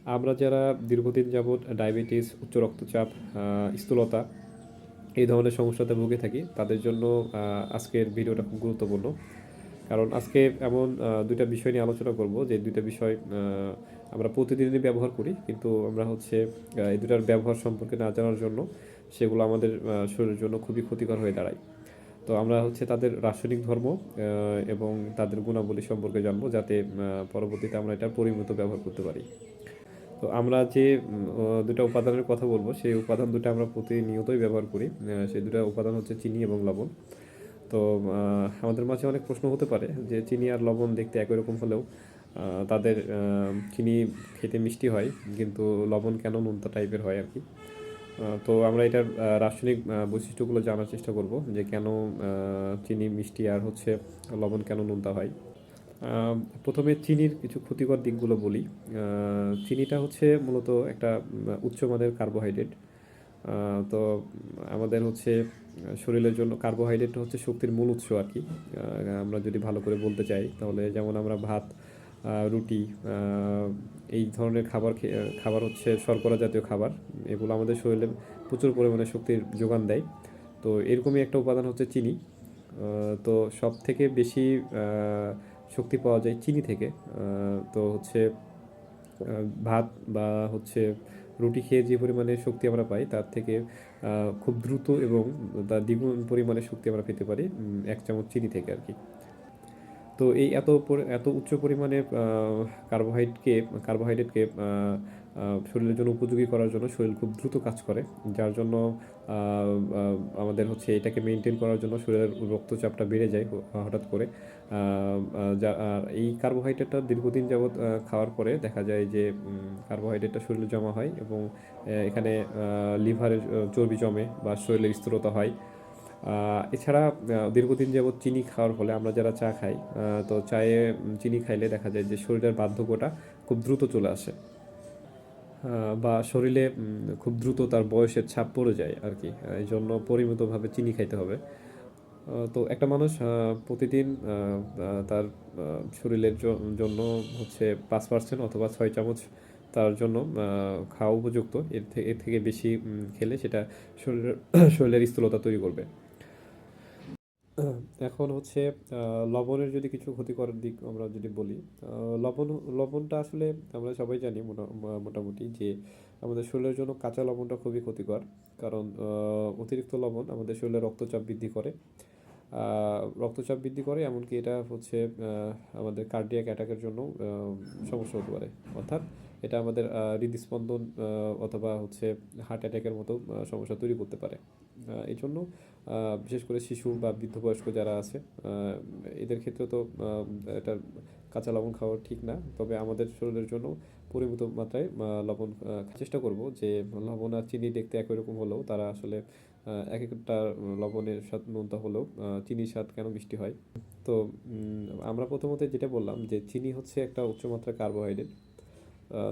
আমরা যারা দীর্ঘদিন যাবৎ ডায়াবেটিস, উচ্চ রক্তচাপ, স্থূলতা এই ধরনের সমস্যাতে ভুগে থাকি তাদের জন্য আজকের ভিডিওটা খুব গুরুত্বপূর্ণ। কারণ আজকে এমন ২ টা বিষয় নিয়ে আলোচনা করব যে ২ টা বিষয় আমরা প্রতিদিনই ব্যবহার করি। কিন্তু আমরা হচ্ছে এই ২ টার ব্যবহার সম্পর্কে না জানার জন্য সেগুলো আমাদের শরীরের জন্য খুবই ক্ষতিকর হয়ে দাঁড়ায়। তো আমরা হচ্ছে তাদের রাসায়নিক ধর্ম এবং তাদের গুণাবলী সম্পর্কে জানবো যাতে পরবর্তীতে আমরা এটার পরিমিত ব্যবহার করতে পারি। তো আমরা যে ২ টা উপাদানের কথা বলবো সেই উপাদান ২ টা আমরা প্রতিনিয়তই ব্যবহার করি। সেই ২ টা উপাদান হচ্ছে চিনি এবং লবণ। তো আমাদের মাঝে অনেক প্রশ্ন হতে পারে যে চিনি আর লবণ দেখতে একই রকম হলেও তাদের চিনি খেতে মিষ্টি হয় কিন্তু লবণ কেন নোনতা টাইপের হয় আর কি। তো আমরা এটার রাসায়নিক বৈশিষ্ট্যগুলো জানার চেষ্টা করব যে কেন চিনি মিষ্টি আর হচ্ছে লবণ কেন নোনতা হয়। প্রথমে চিনির কিছু ক্ষতিকর দিকগুলো বলি। চিনিটা হচ্ছে মূলত একটা উচ্চমানের কার্বোহাইড্রেট। তো আমাদের হচ্ছে শরীরের জন্য কার্বোহাইড্রেট হচ্ছে শক্তির মূল উৎস আর কি। আমরা যদি ভালো করে বলতে চাই তাহলে যেমন আমরা ভাত, রুটি, এই ধরনের খাবার হচ্ছে শর্করা জাতীয় খাবার। এগুলো আমাদের শরীরে প্রচুর পরিমাণে শক্তির যোগান দেয়। তো এরকমই একটা উপাদান হচ্ছে চিনি। তো সবথেকে বেশি শক্তি পাওয়া যায় চিনি থেকে। তো হচ্ছে ভাত বা হচ্ছে রুটি খেয়ে যে পরিমাণে শক্তি আমরা পাই তার থেকে খুব দ্রুত এবং তার দ্বিগুণ পরিমাণে শক্তি আমরা পেতে পারি ১ চামচ চিনি থেকে আর কি। তো এই এত উচ্চ পরিমাণে কার্বোহাইড্রেটকে শরীরের জন্য উপযোগী করার জন্য শরীর খুব দ্রুত কাজ করে। যার জন্য আ আ আমাদের হচ্ছে এটাকে মেইনটেইন করার জন্য শরীরের রক্তচাপটা বেড়ে যায় হঠাৎ করে। আ আ যা আর এই কার্বোহাইড্রেটটা দীর্ঘদিন যাবৎ খাওয়ার পরে দেখা যায় যে কার্বোহাইড্রেটটা শরীরে জমা হয় এবং এখানে লিভারে চর্বি জমে বা শরীরে স্থূলতা হয়। এছাড়া দীর্ঘদিন যাবৎ চিনি খাওয়ার ফলে আমরা যারা চা খাই, তো চায়ে চিনি খাইলে দেখা যায় যে শরীরের বার্ধক্যটা খুব দ্রুত চলে আসে। বা শরীরে খুব দ্রুত তার বয়সের ছাপ পড়ে যায় আরকি। এইজন্য পরিমিতভাবে চিনি খাইতে হবে। তো একটা মানুষ প্রতিদিন তার শরীরের জন্য হচ্ছে ৫% অথবা ৬ চামচ তার জন্য খাওয়া উপযুক্ত। এর থেকে বেশি খেলে সেটা শরীরের শরীরের স্থূলতা তৈরি করবে। এখন হচ্ছে লবণের যদি কিছু ক্ষতিকর দিক আমরা যদি বলি, লবণটা আসলে আমরা সবাই জানি মোটামুটি যে আমাদের শরীরের জন্য কাঁচা লবণটা খুবই ক্ষতিকর। কারণ অতিরিক্ত লবণ আমাদের শরীরে রক্তচাপ বৃদ্ধি করে। রক্তচাপ বৃদ্ধি করে এমনকি এটা হচ্ছে আমাদের কার্ডিয়াক অ্যাটাকের জন্য সমস্যা হতে পারে। অর্থাৎ এটা আমাদের হৃদস্পন্দন অথবা হচ্ছে হার্ট অ্যাটাকের মতো সমস্যা তৈরি করতে পারে। এই জন্য বিশেষ করে শিশু বা বৃদ্ধ বয়স্ক যারা আছে এদের ক্ষেত্রে তো এটা কাঁচা লবণ খাওয়া ঠিক না। তবে আমাদের শরীরের জন্য পরিমিত মাত্রায় লবণ চেষ্টা করব যে লবণ আর চিনি দেখতে একই রকম হলেও তারা আসলে একেকটা লবণের স্বাদ নোনতা হলেও চিনির স্বাদ কেন মিষ্টি হয়। তো আমরা প্রথমত যেটা বললাম যে চিনি হচ্ছে একটা উচ্চমাত্রার কার্বোহাইড্রেট।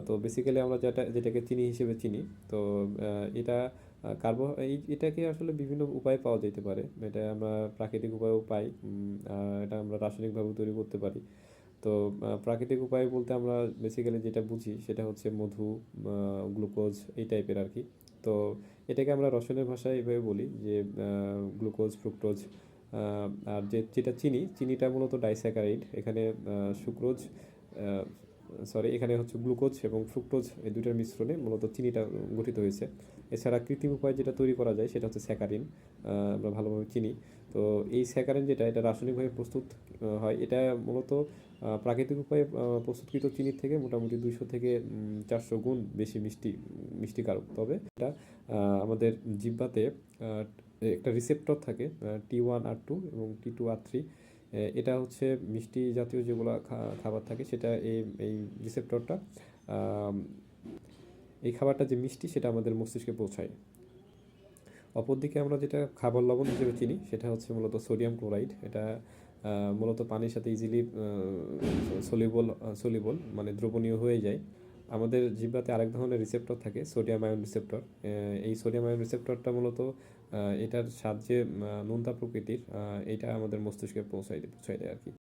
তো বেসিক্যালি আমরা যেটাকে চিনি হিসেবে চিনি। তো এটা এটাকে আসলে বিভিন্ন উপায়ে পাওয়া যেতে পারে। এটা আমরা প্রাকৃতিক উপায়েও পাই। এটা আমরা রাসায়নিকভাবেও তৈরি করতে পারি। তো প্রাকৃতিক উপায় বলতে আমরা বেসিক্যালি যেটা বুঝি সেটা হচ্ছে মধু, গ্লুকোজ এই টাইপের আর কি। তো এটাকে আমরা রসায়নের ভাষায় এভাবে বলি যে গ্লুকোজ, ফ্রুক্টোজ। আর যেটা চিনিটা মূলত ডাইস্যাকারাইড। এখানে সুক্রোজ এখানে হচ্ছে গ্লুকোজ এবং ফ্রুক্টোজ এই ২ টার মিশ্রণে মূলত চিনিটা গঠিত হয়েছে। এছাড়া কৃত্রিম উপায়ে যেটা তৈরি করা যায় সেটা হচ্ছে স্যাকারিন। আমরা ভালোভাবে চিনি। তো এই স্যাকারিন এটা রাসায়নিকভাবে প্রস্তুত হয়। এটা মূলত প্রাকৃতিক উপায়ে প্রস্তুতকৃত চিনির থেকে মোটামুটি ২০০ থেকে ৪০০ গুণ বেশি মিষ্টিকারক। তবে এটা আমাদের জিহ্বাতে একটা রিসেপ্টর থাকে T1R2 এবং T2R3। এটা হচ্ছে মিষ্টি জাতীয় যেগুলা খাবার থাকে সেটা এই রিসেপ্টরটা আম এই খাবারটা যে মিষ্টি সেটা আমাদের মস্তিষ্কে পৌঁছায়। অপরদিকে আমরা যেটা খাবার লবণ হিসেবে চিনি সেটা হচ্ছে মূলত সোডিয়াম ক্লোরাইড। এটা মূলত পানির সাথে ইজিলি সলিবল মানে দ্রবণীয় হয়ে যায়। আমাদের জিহ্বাতে আরেক ধরনের রিসেপ্টর থাকে সোডিয়াম আয়ন রিসেপ্টর। এই সোডিয়াম আয়ন রিসেপ্টরটা মূলত এটার স্বাদ যে নোনতা প্রকৃতির এটা আমাদের মস্তিষ্কে পৌঁছায় দেয় আর কি।